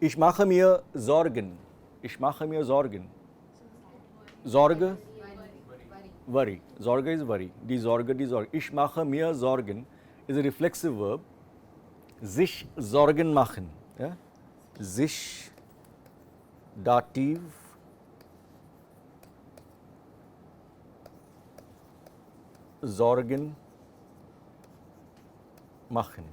Ich mache mir Sorgen. Ich mache mir Sorgen. Sorge? Worry. Sorge is worry. Die Sorge, die Sorge. Ich mache mir Sorgen is a reflexive verb. Sich Sorgen machen. Ja? Sich Dativ. Sorgen machen.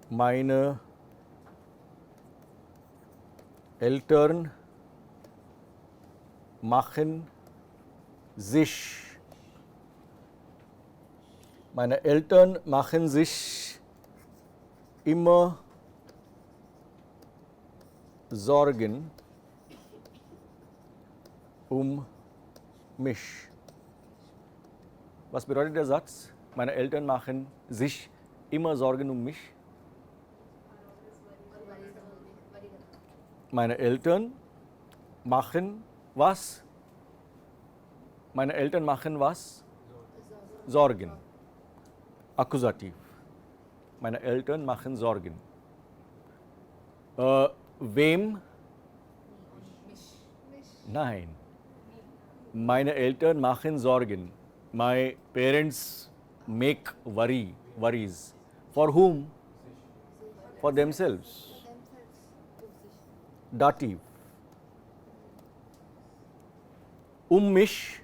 Meine Eltern machen sich. Meine Eltern machen sich immer Sorgen mich. Was bedeutet der Satz? Meine Eltern machen sich immer Sorgen mich. Meine Eltern machen was? Meine Eltern machen was? Sorgen. Akkusativ. Meine Eltern machen Sorgen. Wem? Nein. Meine Eltern machen Sorgen. My parents make worries. For whom? For themselves. Dativ. Mich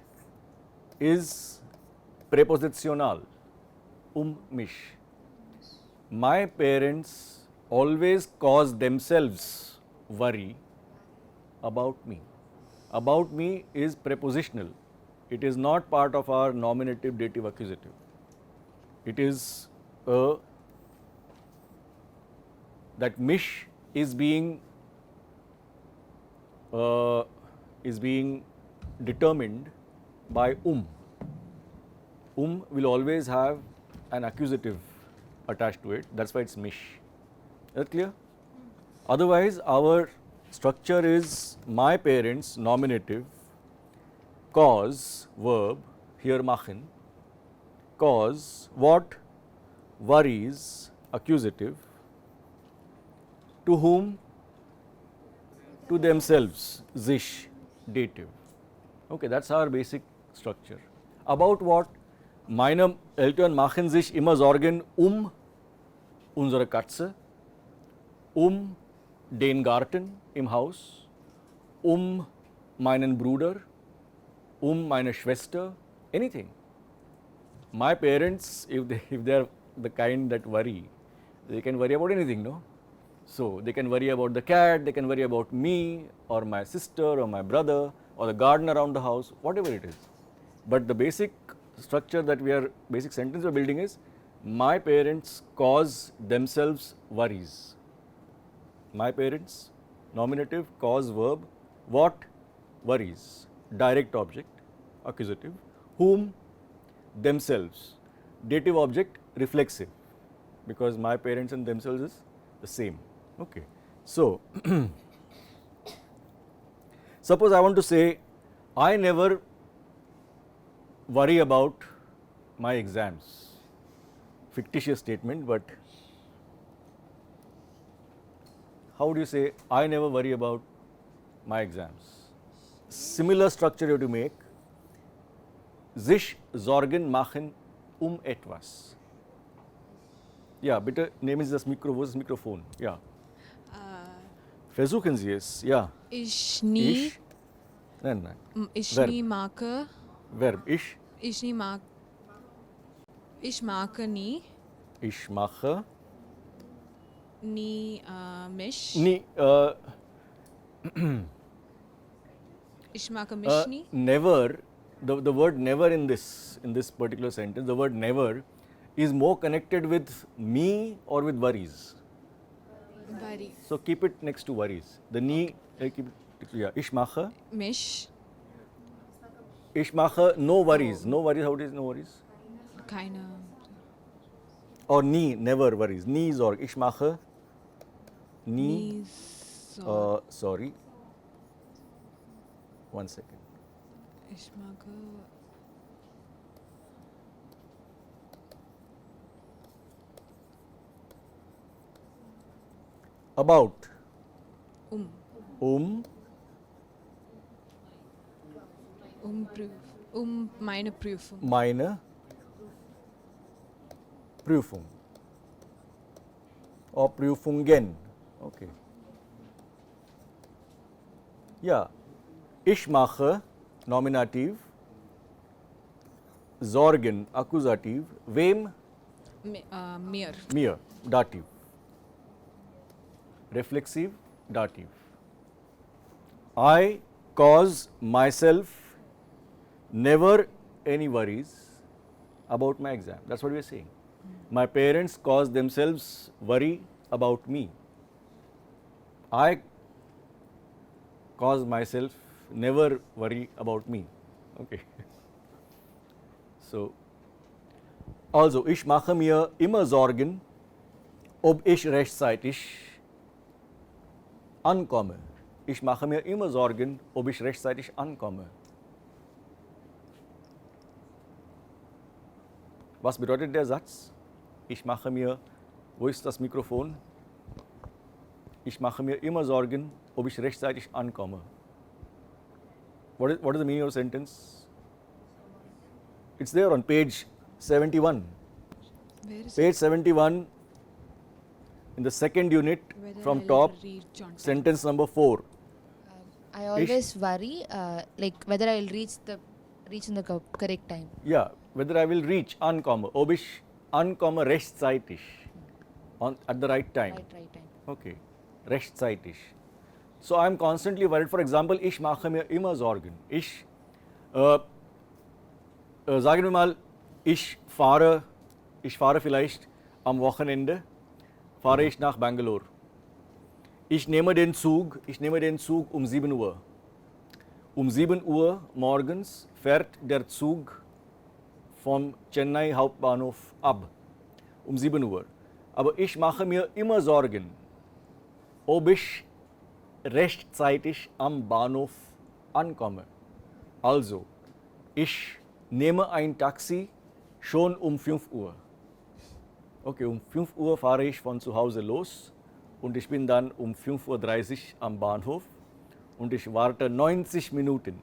is prepositional. Mich. My parents always cause themselves worry about me. About me is prepositional. It is not part of our nominative, dative, accusative. It is that mish is being determined by will always have an accusative attached to it. That's why it's mish. Is that clear? Otherwise, our structure is my parents, nominative, cause, verb, here machen, cause, what? Worries, accusative, to whom? To themselves, sich, dative. Okay, that's our basic structure. About what? Meine Eltern machen sich immer Sorgen unsere Katze, den Garten im Haus, meinen Bruder, meine Schwester, anything. My parents, if they are the kind that worry, they can worry about anything, no? So they can worry about the cat, they can worry about me or my sister or my brother or the garden around the house, whatever it is. But the basic structure basic sentence we are building is, my parents cause themselves worries. My parents, nominative, cause, verb, what? Worries. Direct object, accusative, whom? Themselves. Dative object, reflexive, because my parents and themselves is the same. Okay. So, suppose I want to say, I never worry about my exams. Fictitious statement, but how do you say, I never worry about my exams? Similar structure you have to make. Sich Sorgen machen etwas. Ja, bitte nehmen Sie das Mikro, wo ist das Mikrofon? Ja. Versuchen Sie es, ja. Ich Nein. Verb. Nie Marke. Verb, ich mache nie. Ich mache. Nie mich. Nie. Ich mache mich nie. Never. The word never in this particular sentence, the word never is more connected with me or with worries. Worries. So keep it next to worries. The nie, keep it, yeah. Ich mache. Mich. Ich mache no worries. No worries. How it is no worries? Keine. Or nie, never worries. Nie Sorge. Ich mache. Nie. Sorry. 1 second. Ich mache About. Um. Proof. Meine Prüfung. Meine Prüfung. Or Prüfungen. Okay. Ja. Ich mache, Nominativ. Sorgen, Akkusativ. Wem? Mir. Mir, Dativ. Reflexive, Dativ. I cause myself never any worries about my exam. That's what we are saying. My parents cause themselves worry about me. I cause myself never worry about me. Okay. So, also, ich mache mir immer Sorgen, ob ich rechtzeitig ankomme. Ich mache mir immer Sorgen, ob ich rechtzeitig ankomme. Was bedeutet der Satz? Ich mache mir, wo ist das Mikrofon? Ich mache mir immer Sorgen, ob ich rechtzeitig ankomme. What is the meaning of the sentence? It's there on page 71. Where is Page 71 in the second unit Whether from I'll top, reach on time. sentence number 4. I always worry, like whether I will reach in the correct time. Yeah, whether I will reach ankomme, ob ich ankomme rechtzeitig, at the right time. Right time. Okay, rechtzeitig. So I am constantly worried. For example, ich mache mir immer Sorgen. Sagen wir mal, ich fahre vielleicht am Wochenende, fahre ich nach Bangalore. Ich nehme den Zug um 7 Uhr. Um 7 Uhr morgens fährt der Zug vom Chennai Hauptbahnhof ab. Um 7 Uhr. Aber ich mache mir immer Sorgen, ob ich rechtzeitig am Bahnhof ankomme. Also, ich nehme ein Taxi schon um 5 Uhr. Okay, um 5 Uhr fahre ich von zu Hause los und ich bin dann um 5:30 Uhr am Bahnhof und ich warte 90 Minuten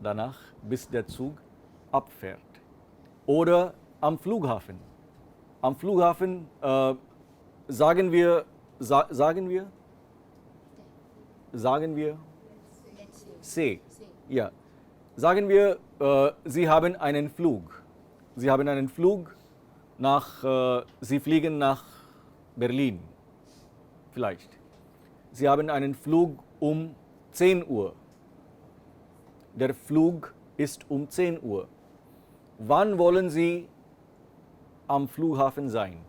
danach, bis der Zug abfährt. Oder am Flughafen. Am Flughafen sagen wir, say, ja, sagen wir, Sie haben einen Flug. Sie haben einen Flug Sie fliegen nach Berlin, vielleicht. Sie haben einen Flug um 10 Uhr. Der Flug ist um 10 Uhr. Wann wollen Sie am Flughafen sein?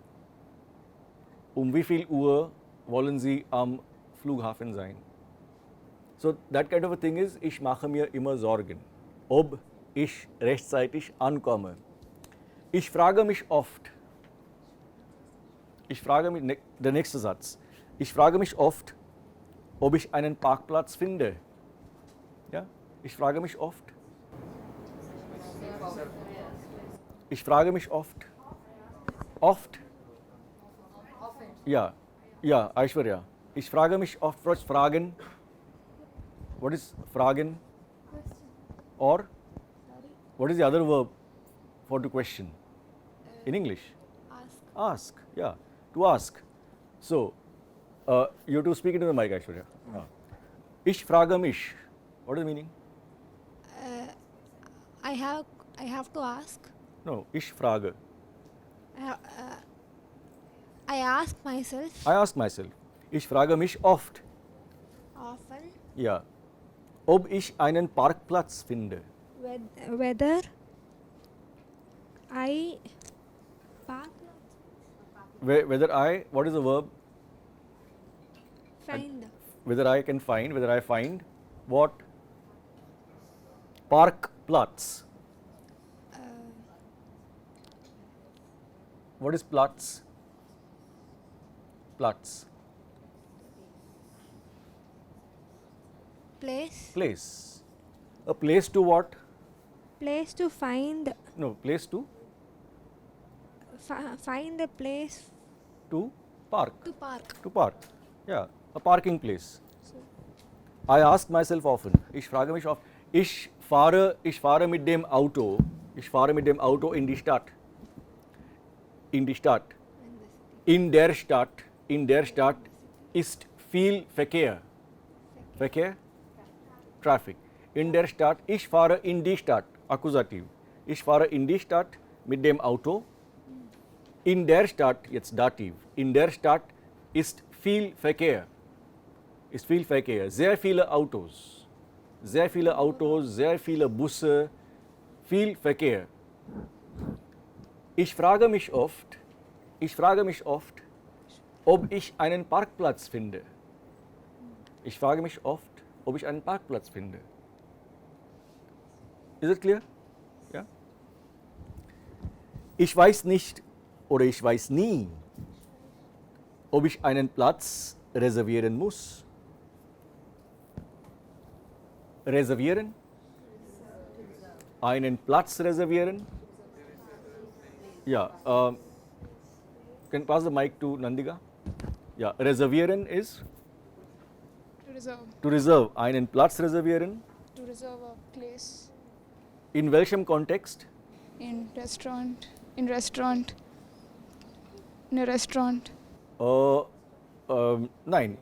Um wie viel Uhr wollen Sie am Flughafen sein? So that kind of a thing is, ich mache mir immer Sorgen, ob ich rechtzeitig ankomme. Ich frage mich oft, der nächste Satz, ich frage mich oft, ob ich einen Parkplatz finde. Ja? Ich frage mich oft. Ich frage mich oft. Oft? Ja, ja, Aishwarya. Ich frage mich oft, fragen. What is fragen? Or what is the other verb for to question? In English? Ask, yeah, to ask. So, you have to speak into the mic, Aishwarya. Ich frage mich. What is the meaning? I have to ask. No, ich frage. I ask myself I ask myself. Ich frage mich oft. often Ja. Ob ich einen Parkplatz finde. whether I park Whether I, what is the verb? find Whether I can find, whether I find what? Parkplatz. What is Platz? Platz. place Place. A place to what? place to find No, place to find a place park. to park. To park. Yeah, a parking place. I ask myself often, ich frage mich oft, ich fahre mit dem Auto in die Stadt. In die Stadt. In der Stadt ist viel Verkehr. Verkehr? Traffic. In der Stadt, ich fahre in die Stadt, Akkusativ. Ich fahre in die Stadt mit dem Auto. In der Stadt, jetzt Dativ, in der Stadt ist viel Verkehr. Ist viel Verkehr, sehr viele Autos, sehr viele Busse, viel Verkehr. Ich frage mich oft, ob ich einen Parkplatz finde. Ich frage mich oft, ob ich einen Parkplatz finde. Is it clear? Ja? Ich weiß nicht oder ich weiß nie, ob ich einen Platz reservieren muss. Reservieren? Einen Platz reservieren? Ja, can you pass the mic to Nandika? Ja, reservieren ist? To reserve. To reserve. Einen Platz reservieren? To reserve a place In welchem Kontext? in restaurant. In restaurant. In a restaurant. Nein.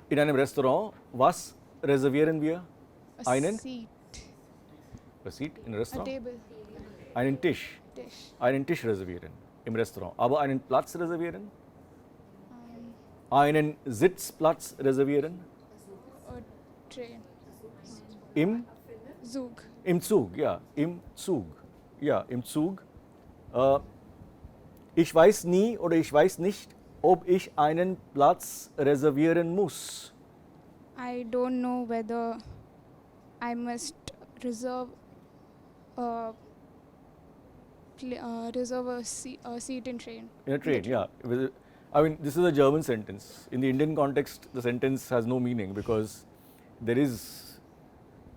In einem Restaurant, was reservieren wir? A Einen? seat. A seat in a A Restaurant? table. Einen Tisch. Dish. Einen Tisch reservieren im Restaurant. Aber einen Platz reservieren? Einen Sitzplatz reservieren? A train. Im? Zug. Im Zug, ja. Im Zug. Ja, im Zug. Ich weiß nie oder ich weiß nicht, ob ich einen Platz reservieren muss. I don't know whether I must reserve a seat in train. In a train, yeah. I mean, this is a German sentence. In the Indian context, the sentence has no meaning because there is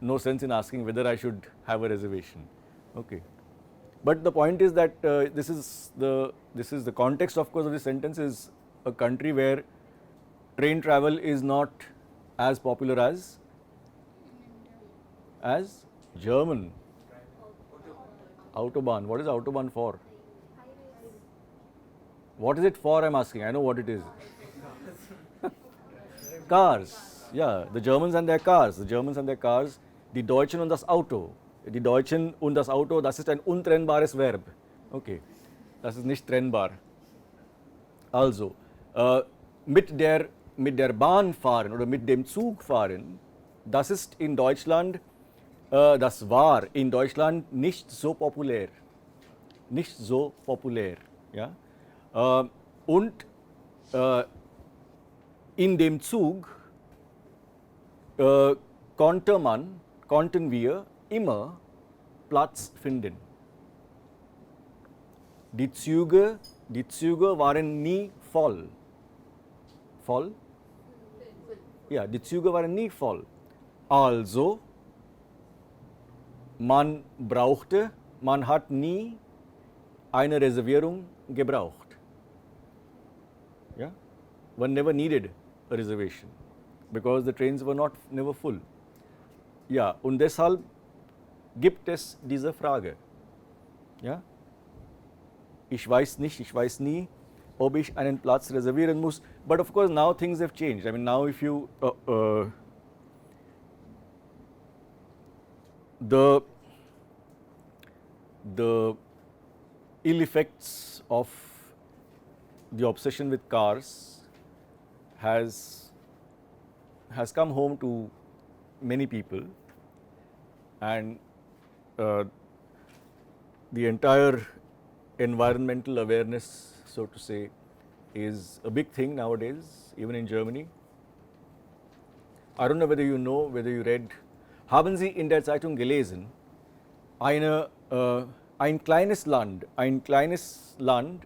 no sense in asking whether I should have a reservation. Okay. But the point is that this is the context, of course, of this sentence is a country where train travel is not as popular as German. Autobahn. What is Autobahn for? What is it for? I'm asking. I know what it is. Cars. Yeah, the Germans and their cars. The Germans and their cars. Die Deutschen und das Auto. Die Deutschen und das Auto, das ist ein untrennbares Verb. Okay, das ist nicht trennbar. Also, mit der Bahn fahren oder mit dem Zug fahren, das ist in Deutschland, das war in Deutschland nicht so populär. Nicht so populär. Ja? Und in dem Zug konnten wir immer Platz finden. Die Züge waren nie voll. Voll? Ja, die Züge waren nie voll. Also, man hat nie eine Reservierung gebraucht. Yeah? One never needed a reservation because the trains were never full. Ja, und deshalb gibt es diese Frage. Ja? Ich weiß nie, ob ich einen Platz reservieren muss. But of course now things have changed. I mean now if you the ill effects of the obsession with cars has come home to many people, and the entire environmental awareness, so to say, is a big thing nowadays, even in Germany. I don't know whether you know, whether you read, haben Sie in der Zeitung gelesen, ein kleines Land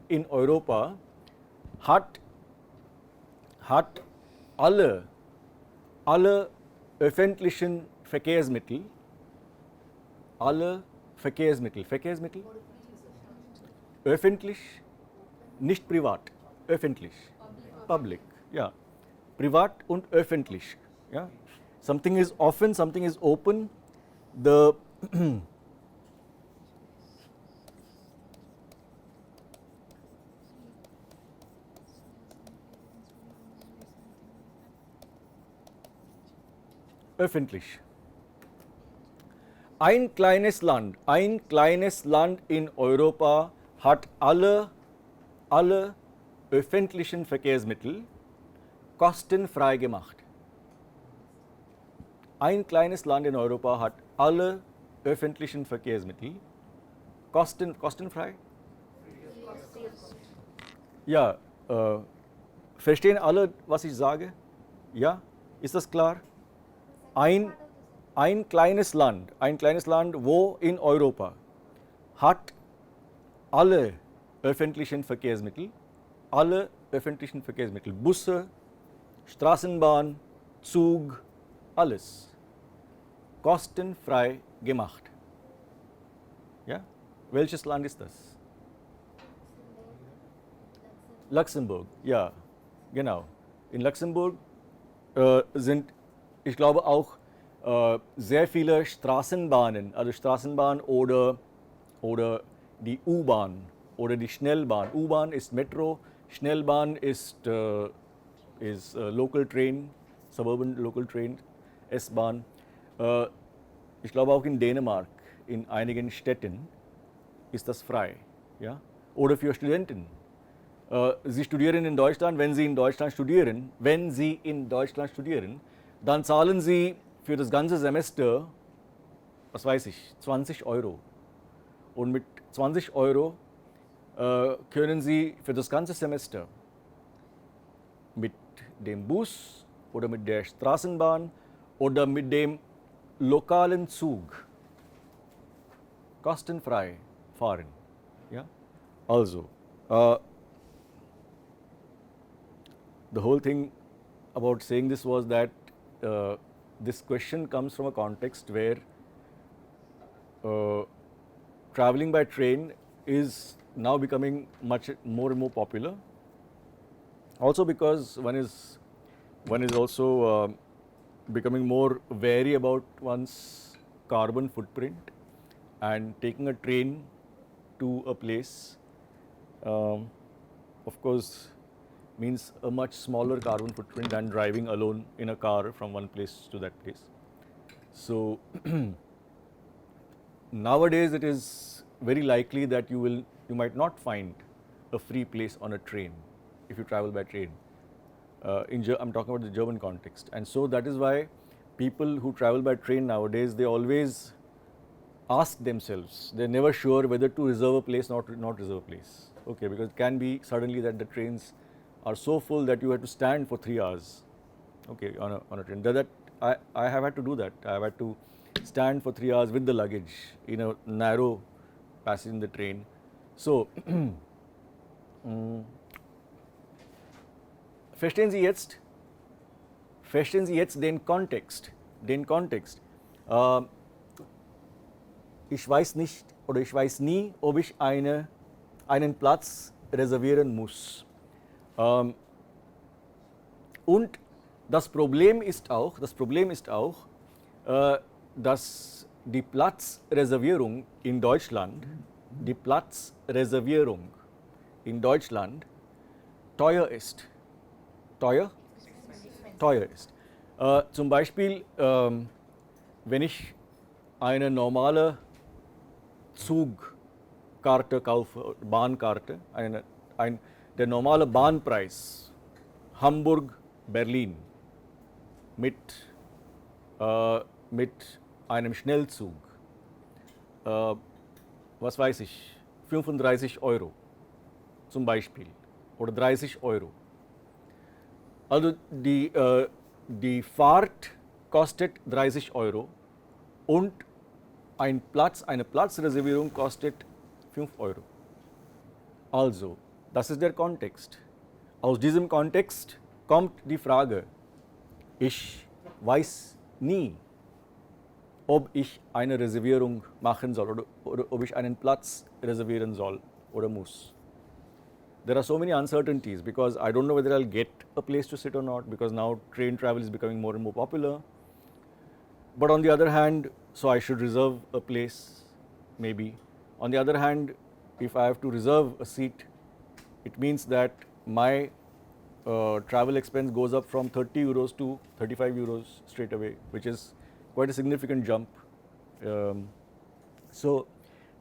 in Europa hat alle öffentlichen Verkehrsmittel, öffentlich, nicht privat, öffentlich, public, ja, privat und öffentlich. Yeah? Something is offen, something is open. The öffentlich. Ein kleines Land in Europa hat alle öffentlichen Verkehrsmittel kostenfrei gemacht. Ein kleines Land in Europa hat alle öffentlichen Verkehrsmittel kostenfrei? Ja, verstehen alle, was ich sage? Ja, ist das klar? Ein kleines Land, wo in Europa hat alle öffentlichen Verkehrsmittel, Busse, Straßenbahn, Zug, alles kostenfrei gemacht. Ja? Welches Land ist das? Luxemburg, ja, genau. In Luxemburg sind, ich glaube, auch sehr viele Straßenbahnen, also Straßenbahn oder die U-Bahn oder die Schnellbahn. U-Bahn ist Metro, Schnellbahn ist Local Train, Suburban Local Train, S-Bahn. Ich glaube auch in Dänemark, in einigen Städten ist das frei. Ja? Oder für Studenten. Sie studieren in Deutschland, wenn Sie in Deutschland studieren, dann zahlen Sie für das ganze Semester, was weiß ich, 20 Euro. Und mit 20 Euro können Sie für das ganze Semester mit dem Bus oder mit der Straßenbahn oder mit dem lokalen Zug kostenfrei fahren. Ja? Also, the whole thing about saying this was that this question comes from a context where traveling by train is now becoming much more and more popular. Also because one is also becoming more wary about one's carbon footprint, and taking a train to a place, of course, means a much smaller carbon footprint than driving alone in a car from one place to that place. So nowadays it is very likely that you might not find a free place on a train if you travel by train. I'm talking about the German context, and so that is why people who travel by train nowadays, they always ask themselves, they're never sure whether to reserve a place or not reserve a place. Okay, because it can be suddenly that the trains are so full that you have to stand for 3 hours, okay, on a train. I have had to do that. I have had to stand for 3 hours with the luggage in a narrow passage in the train. So, verstehen Sie jetzt den Kontext. Ich weiß nicht oder ich weiß nie, ob ich einen Platz reservieren muss. Und das Problem ist auch, dass die Platzreservierung in Deutschland teuer ist. Teuer ist. Zum Beispiel, wenn ich eine normale Zugkarte kaufe, Bahnkarte, der normale Bahnpreis Hamburg-Berlin mit einem Schnellzug, was weiß ich, 35 Euro zum Beispiel oder 30 Euro. Also die Fahrt kostet 30 Euro und eine Platzreservierung kostet 5 Euro. Also, das ist der Kontext. Aus diesem Kontext kommt die Frage, ich weiß nie, ob ich eine Reservierung machen soll oder ob ich einen Platz reservieren soll oder muss. there are so many uncertainties because I don't know whether I'll get a place to sit or not, because now train travel is becoming more and more popular. But on the other hand, so I should reserve a place, maybe. On the other hand, if I have to reserve a seat, it means that my travel expense goes up from 30 euros to 35 euros straight away, which is quite a significant jump. So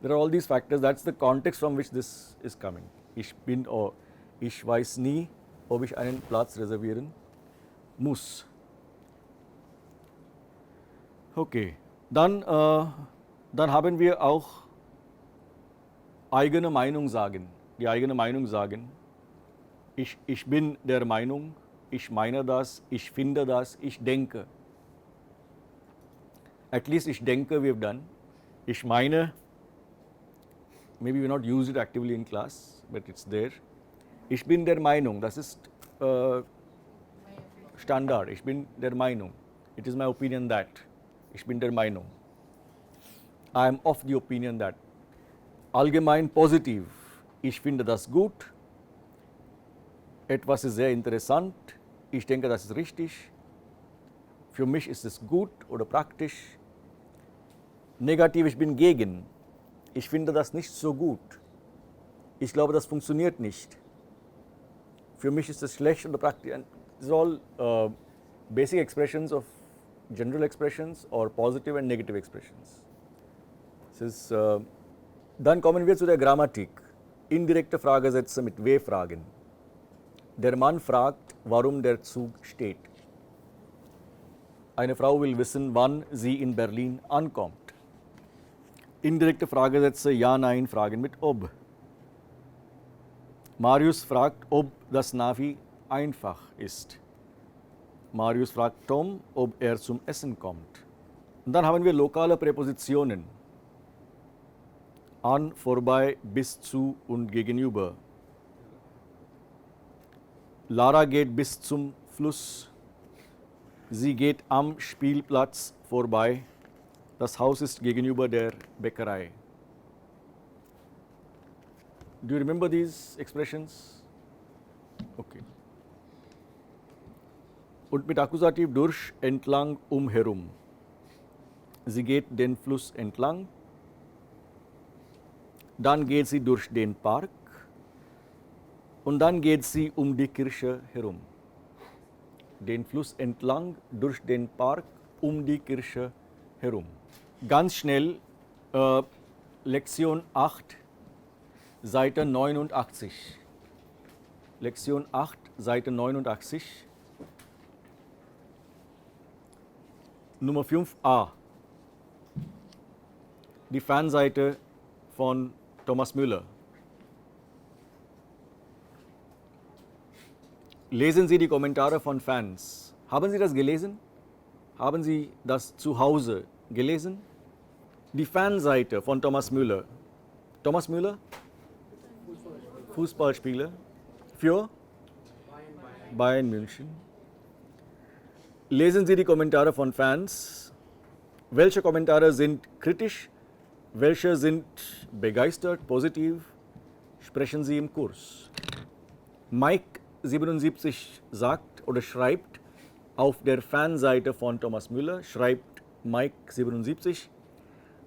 there are all these factors. That's the context from which this is coming. Ich bin or ich weiß nie, ob ich einen Platz reservieren muss. Okay, dann haben wir auch eigene Meinung sagen. Die eigene Meinung sagen. Ich bin der Meinung, ich meine das, ich finde das, ich denke. At least ich denke we have done. Ich meine, maybe we not used it actively in class, but it's there. Ich bin der Meinung, das ist Standard. Ich bin der Meinung. It is my opinion that. Ich bin der Meinung. I am of the opinion that. Allgemein positiv. Ich finde das gut. Etwas ist sehr interessant. Ich denke, das ist richtig. Für mich ist es gut oder praktisch. Negativ, ich bin gegen. Ich finde das nicht so gut. Ich glaube, das funktioniert nicht. Für mich ist es schlecht oder praktisch. These are all basic expressions of general expressions or positive and negative expressions. Dann kommen wir zu der Grammatik. Indirekte Fragesätze mit W-Fragen. Der Mann fragt, warum der Zug steht. Eine Frau will wissen, wann sie in Berlin ankommt. Indirekte Fragesätze Ja-Nein-Fragen mit ob. Marius fragt, ob das Navi einfach ist. Marius fragt Tom, ob er zum Essen kommt. Und dann haben wir lokale Präpositionen. An, vorbei, bis zu und gegenüber. Lara geht bis zum Fluss. Sie geht am Spielplatz vorbei. Das Haus ist gegenüber der Bäckerei. Do you remember these expressions? Okay. Und mit Akkusativ durch, entlang, herum. Sie geht den Fluss entlang. Dann geht sie durch den Park. Und dann geht sie die Kirche herum. Den Fluss entlang, durch den Park, die Kirche herum. Ganz schnell, Lektion 8, Seite 89. Lektion 8, Seite 89. Nummer 5a. Die Fanseite von Thomas Müller. Lesen Sie die Kommentare von Fans. Haben Sie das gelesen? Haben Sie das zu Hause gelesen? Die Fanseite von Thomas Müller. Thomas Müller? Fußballspieler für Bayern München. Lesen Sie die Kommentare von Fans. Welche Kommentare sind kritisch? Welche sind begeistert, positiv? Sprechen Sie im Kurs. Mike 77 sagt oder schreibt auf der Fanseite von Thomas Müller, schreibt Mike 77,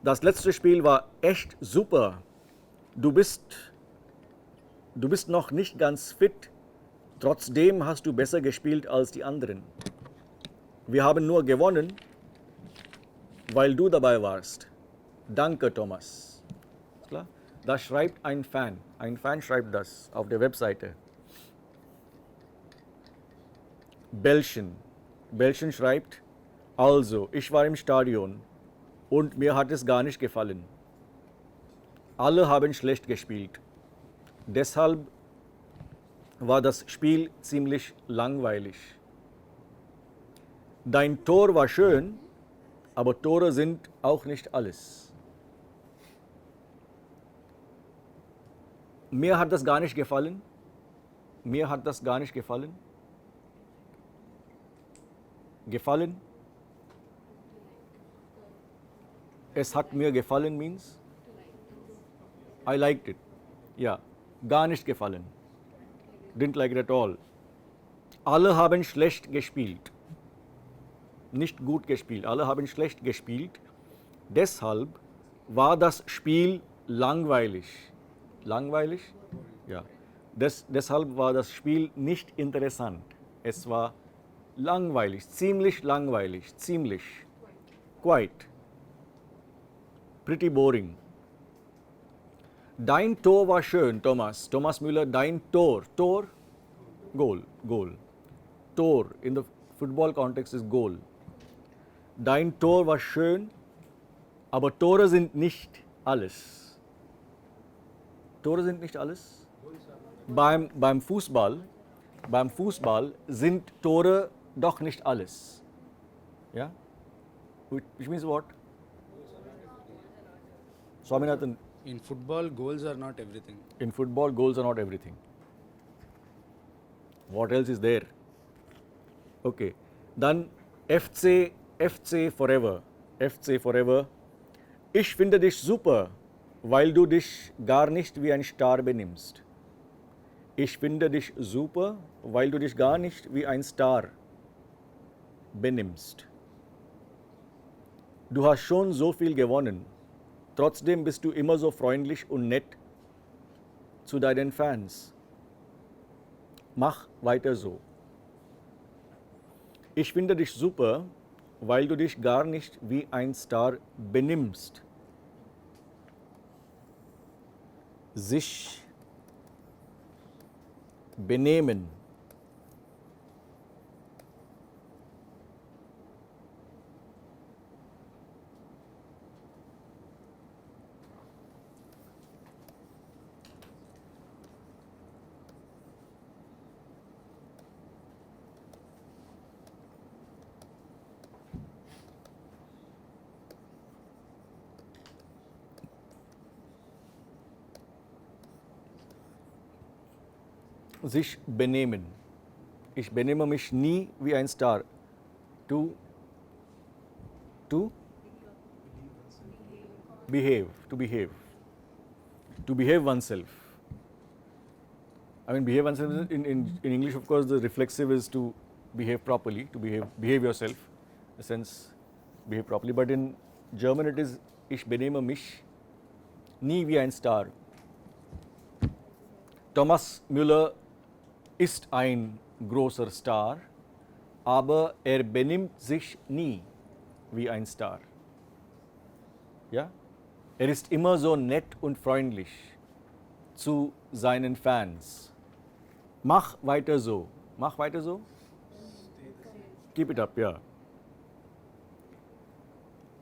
das letzte Spiel war echt super. Du bist noch nicht ganz fit, trotzdem hast du besser gespielt als die anderen. Wir haben nur gewonnen, weil du dabei warst. Danke, Thomas. Klar? Das schreibt ein Fan. Ein Fan schreibt das auf der Webseite. Belschen. Belschen schreibt, also, ich war im Stadion und mir hat es gar nicht gefallen. Alle haben schlecht gespielt. Deshalb war das Spiel ziemlich langweilig. Dein Tor war schön, aber Tore sind auch nicht alles. Mir hat das gar nicht gefallen. Mir hat das gar nicht gefallen. Gefallen. Es hat mir gefallen means I liked it. Ja, gar nicht gefallen. didn't like it at all. Alle haben schlecht gespielt. Nicht gut gespielt. Alle haben schlecht gespielt. Deshalb war das Spiel langweilig. Langweilig? Ja. Deshalb war das Spiel nicht interessant. Es war langweilig, ziemlich langweilig, ziemlich. Quite. Pretty boring. Dein Tor war schön, Thomas. Thomas Müller, dein Tor. Tor? Goal. Goal. Tor in the football context is goal. Dein Tor war schön, aber Tore sind nicht alles. Tore sind nicht alles? Beim Fußball sind Tore doch nicht alles. Ja? Which means what? Swaminathan, In football, goals are not everything. in football, goals are not everything. What else is there? Okay. Dann FC forever. FC forever. Ich finde dich super, weil du dich gar nicht wie ein Star benimmst. Ich finde dich super, weil du dich gar nicht wie ein Star benimmst. Du hast schon so viel gewonnen. Trotzdem bist du immer so freundlich und nett zu deinen Fans. Mach weiter so. Ich finde dich super, weil du dich gar nicht wie ein Star benimmst. Sich benehmen. Sich benehmen. Ich benehme mich nie wie ein Star. To behave. To behave. To behave oneself. I mean, behave oneself in English, of course, the reflexive is to behave properly, to behave yourself, in the sense, behave properly. But in German, it is Ich benehme mich nie wie ein Star. Thomas Müller ist ein großer Star, aber benimmt sich nie wie ein Star. Ja? Ist immer so nett und freundlich zu seinen Fans. Mach weiter so. Mach weiter so? Keep it up, ja.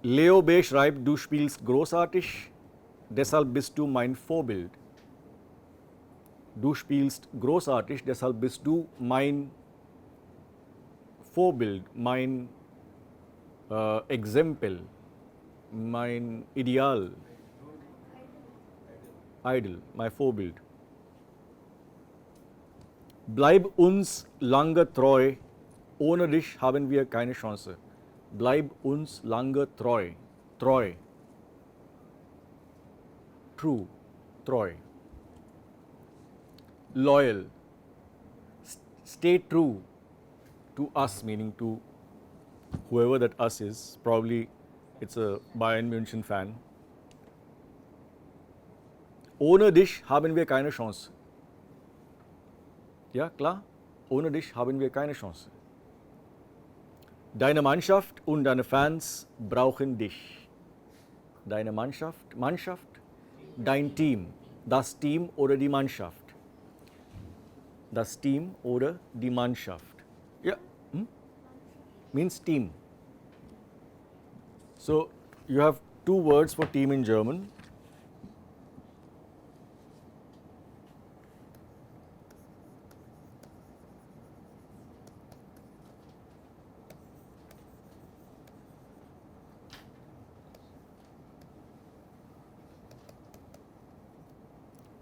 Leo B. schreibt, du spielst großartig, deshalb bist du mein Vorbild. Du spielst großartig, deshalb bist du mein Vorbild, mein Exempel, mein Ideal, Idol, mein Vorbild. Bleib uns lange treu, ohne dich haben wir keine Chance. Bleib uns lange treu, treu, true, treu. Loyal, stay true to us, meaning to whoever that us is. Probably it's a Bayern München fan. Ohne dich haben wir keine Chance. Ja, klar? Ohne dich haben wir keine Chance. Deine Mannschaft und deine Fans brauchen dich. Deine Mannschaft, dein Team, das Team oder die Mannschaft. Das Team oder die Mannschaft. Ja, means team. So you have two words for team in German.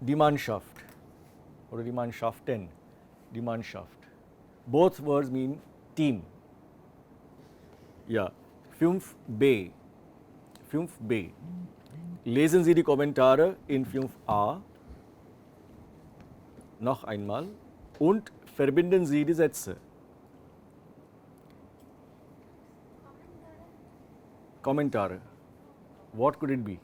Die Mannschaft oder die Mannschaften. Die Mannschaft. Both words mean team. Ja, 5b. 5b. Lesen Sie die Kommentare in 5a. Noch einmal. und verbinden Sie die Sätze. Kommentare. What could it be?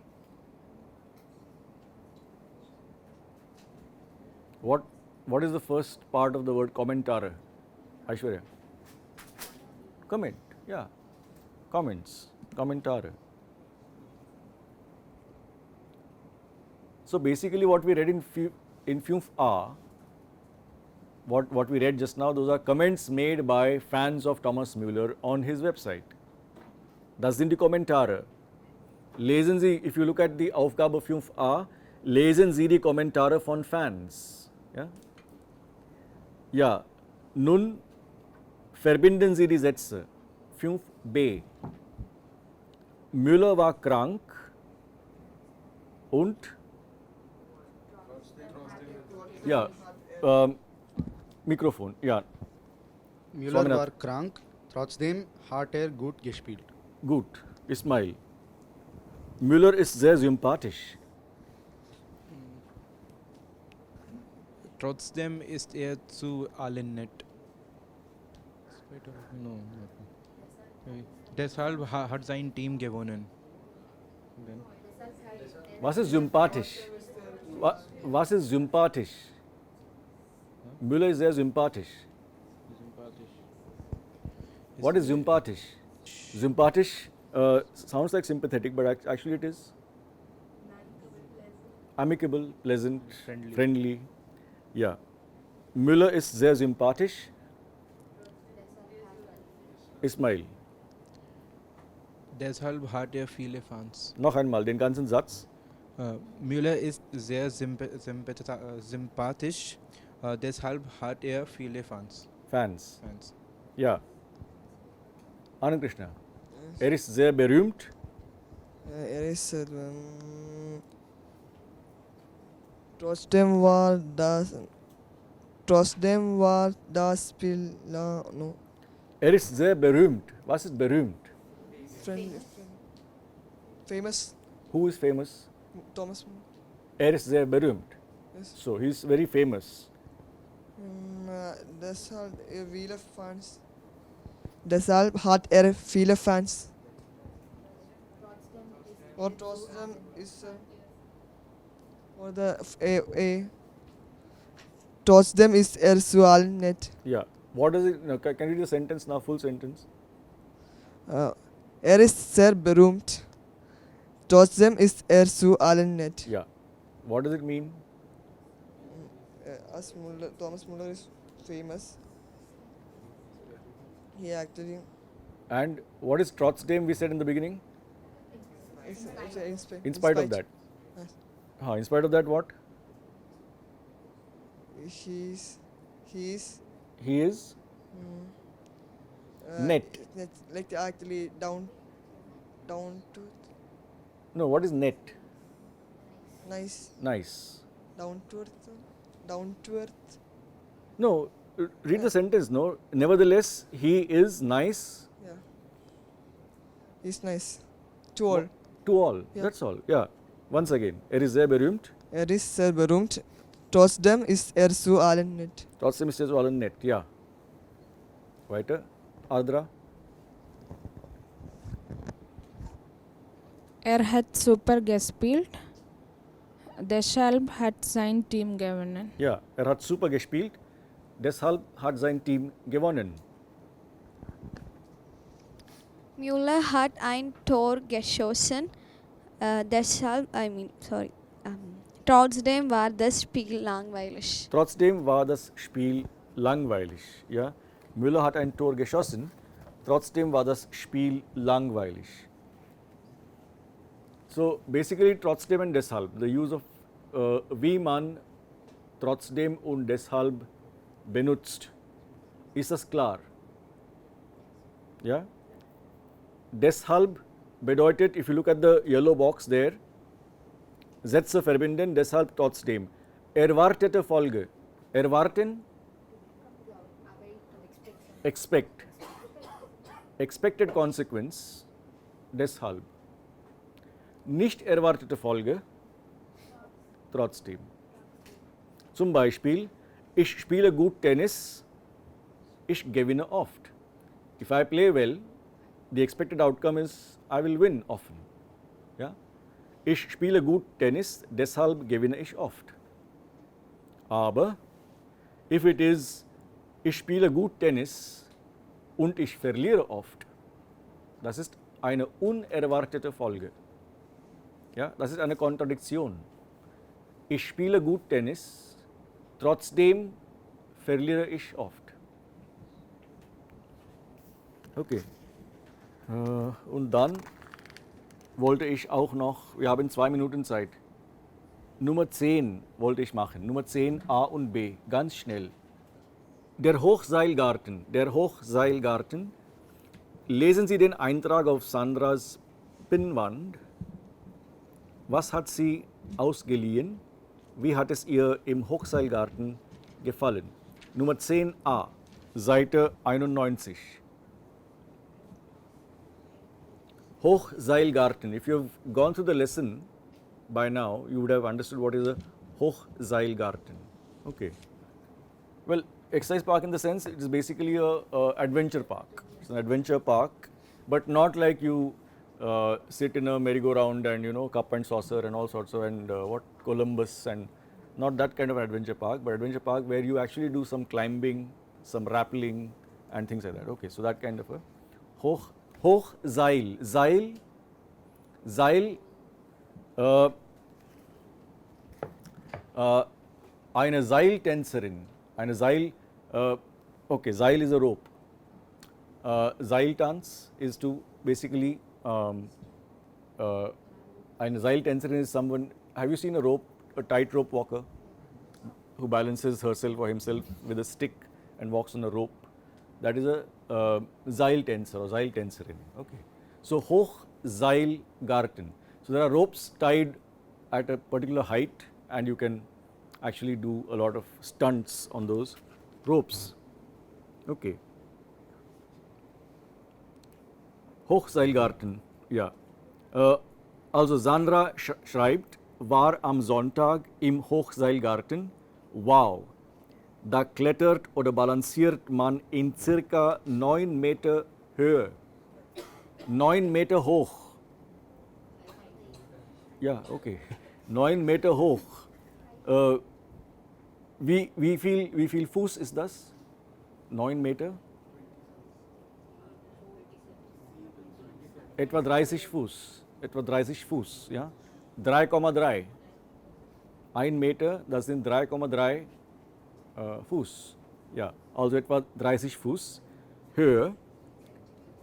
What is the first part of the word Kommentare? Aishwarya. Comment. Yeah. Comments. Kommentare. So basically what we read in Fünf A, what we read just now, those are comments made by fans of Thomas Müller on his website. Das sind die Kommentare. Lesen Sie, if you look at the Aufgabe 5a, lesen Sie die Kommentare von Fans. Ja? Ja, nun verbinden Sie die Sätze. 5b. Müller war krank und ja, Mikrofon, ja, Müller Swaminathan. war krank, trotzdem hat gut gespielt. gut, Ismail. Müller ist sehr sympathisch. Trotzdem ist zu allen nett. No. Deshalb hat sein Team gewonnen. Then Was ist sympathisch? Was ist sympathisch? Müller ist sehr sympathisch. sympathisch. What is sympathisch? Sympathisch sounds like sympathetic, but actually it is amicable, pleasant, friendly. Yeah. Müller ist sehr sympathisch. Ismail. Deshalb hat viele Fans. Noch einmal den ganzen Satz. Müller ist sehr sympathisch. Deshalb hat viele Fans. Fans. Ja. Anand Krishna. Er ist sehr berühmt. Er ist trotzdem war das Spiel no. Er ist sehr berühmt. Was ist berühmt? Famous. Who is famous? Thomas. Er ist sehr berühmt. Yes. So he is very famous. Deshalb hat viele Fans. Or trotzdem ist trotzdem ist zu allen nett. Yeah. What does it? No, can you read the sentence now? Full sentence. Ist sehr berühmt. Trotzdem ist zu allen nett. Yeah. What does it mean? As Thomas Müller is famous. He actually And what is trotzdem we said in the beginning? In spite of that. Yes. In spite of that, what? He is He is net. like actually down to No, what is net? nice, Nice. down to earth. No, read the sentence, no. Nevertheless, he is nice Yeah, he's nice to all. to all. Yeah. That's all. Yeah. Once again. Er ist sehr berühmt. Ist sehr berühmt. Trotzdem ist zu allen nett. Trotzdem ist er zu allen nett. Ja. Weiter. Adra. Hat super gespielt. Deshalb hat sein Team gewonnen. Ja, hat super gespielt. Deshalb hat sein Team gewonnen. Müller hat ein Tor geschossen. Trotzdem war das Spiel langweilig. Trotzdem war das Spiel langweilig. Ja? Müller hat ein Tor geschossen. Trotzdem war das Spiel langweilig. So basically trotzdem and deshalb, the use of wie man trotzdem und deshalb benutzt. Ist das klar? Ja? Deshalb bedeutet, if you look at the yellow box there, Sätze verbinden, deshalb trotzdem. Erwartete Folge. Erwarten? Expect. Expected consequence. Deshalb. Nicht erwartete Folge. Trotzdem. Zum Beispiel, Ich spiele gut Tennis. Ich gewinne oft. If I play well, the expected outcome is I will win often. Ja? Ich spiele gut Tennis, deshalb gewinne ich oft. Aber if it is ich spiele gut Tennis und ich verliere oft, das ist eine unerwartete Folge. Ja, das ist eine Kontradiktion. Ich spiele gut Tennis, trotzdem verliere ich oft. Okay. Und dann wollte ich auch noch, wir haben 2 Minuten Zeit, Nummer 10 wollte ich machen, Nummer 10 A und B, ganz schnell. Der Hochseilgarten, lesen Sie den Eintrag auf Sandras Pinnwand. Was hat sie ausgeliehen? Wie hat es ihr im Hochseilgarten gefallen? Nummer 10a, Seite 91. Hochseilgarten. If you've gone through the lesson by now, you would have understood what is a Hochseilgarten. Okay. Well, exercise park in the sense it is basically a adventure park. It's an adventure park, but not like you sit in a merry-go-round and cup and saucer and all sorts of what Columbus and not that kind of adventure park, but adventure park where you actually do some climbing, some rappelling and things like that. Okay, so that kind of a Hochseil. Seil. Eine Seiltänzerin. Eine Seil. Okay, Seil is a rope. Seiltanz is to basically. Eine Seiltänzerin is someone. Have you seen a tightrope walker who balances herself or himself with a stick and walks on a rope? That is a Seiltänzer or Seiltänzerin. Okay. So Hochseilgarten. So there are ropes tied at a particular height, and you can actually do a lot of stunts on those ropes. Okay. Hochseilgarten. Ja. Also Sandra schreibt, war am Sonntag im Hochseilgarten. Wow. Da klettert oder balanciert man in circa 9 Meter Höhe. 9 Meter hoch. Ja, okay. 9 Meter hoch. Wie viel Fuß ist das? 9 Meter? Etwa 30 Fuß. Etwa 30 Fuß, ja? 3,3. 1 Meter, das sind 3,3 Fuß. Ja, also etwa 30 Fuß Höhe.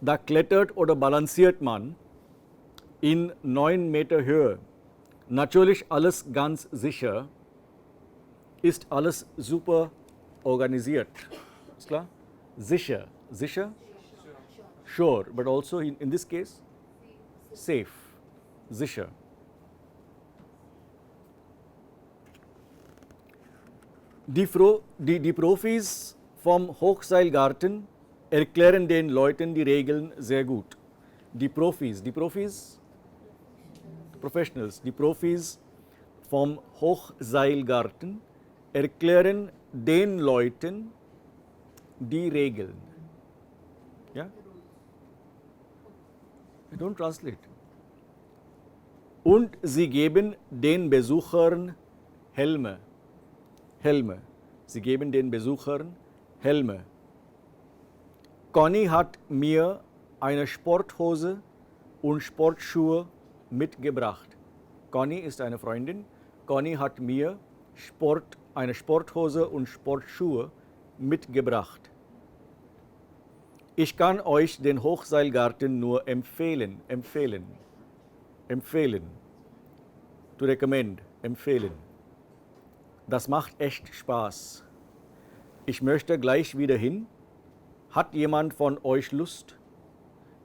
Da klettert oder balanciert man in 9 Meter Höhe. Natürlich alles ganz sicher. Ist alles super organisiert. Ist klar? Sicher. Sicher? Sure. But also in this case, safe. Sicher. Die Profis vom Hochseilgarten erklären den Leuten die Regeln sehr gut. Die Profis, Professionals, die Profis vom Hochseilgarten erklären den Leuten die Regeln. Ja? I don't translate. Und sie geben den Besuchern Helme. Helme. Sie geben den Besuchern Helme. Conny hat mir eine Sporthose und Sportschuhe mitgebracht. Conny ist eine Freundin. Conny hat mir eine Sporthose und Sportschuhe mitgebracht. Ich kann euch den Hochseilgarten nur empfehlen. To recommend, empfehlen. Das macht echt Spaß. Ich möchte gleich wieder hin. Hat jemand von euch Lust?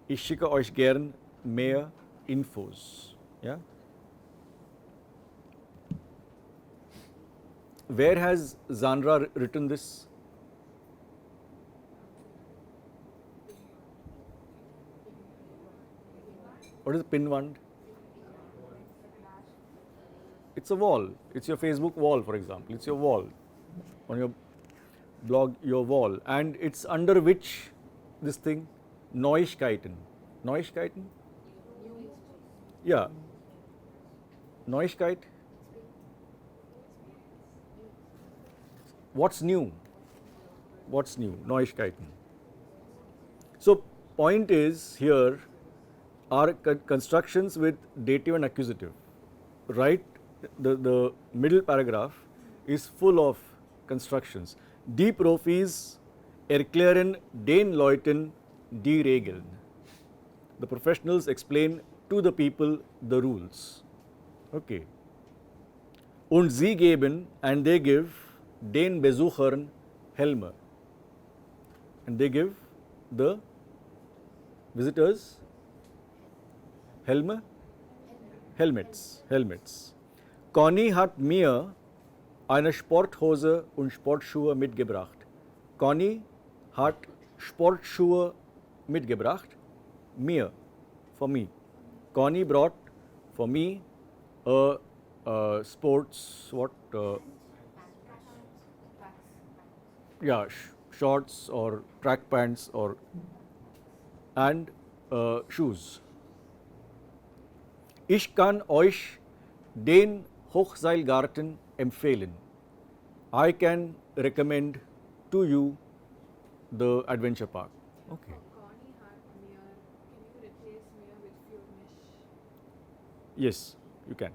Ich schicke euch gern mehr Infos. Ja? Where has Sandra written this? What is the Pinnwand? It's a wall. It's your Facebook wall, for example. It's your wall on your blog your wall, and it's under which this thing? Neuigkeiten. Neuigkeiten? Yeah. Neuigkeit? What's new? What's new? Neuigkeiten. So, point is here are constructions with dative and accusative, right? The middle paragraph is full of constructions. Die Profis erklären den Leuten die Regeln. The professionals explain to the people the rules. Okay. Und sie geben, and they give, den Besuchern Helme. And they give the visitors Helme? Helmets. Helmets. Conny hat mir eine Sporthose und Sportschuhe mitgebracht. Conny hat Sportschuhe mitgebracht. Mir, for me. Conny brought for me a sports, yeah, shorts or track pants or and shoes. Ich kann euch den Hochseilgarten empfehlen. I can recommend to you the adventure park. Okay. Yes, you can.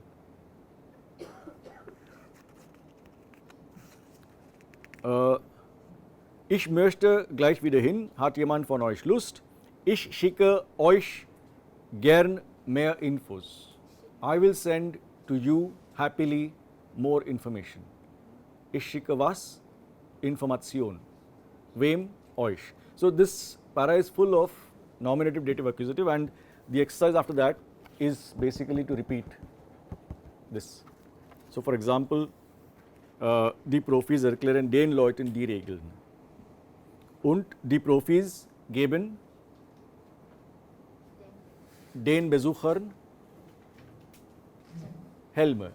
Ich möchte gleich wieder hin. Hat jemand von euch Lust? Ich schicke euch gern mehr Infos. I will send to you happily more information. Ich schicke was? Information. Wem? Euch. So this para is full of nominative, dative, accusative, and the exercise after that is basically to repeat this. So for example, die Profis erklären den Leuten die Regeln. Und die Profis geben den Besuchern Helme.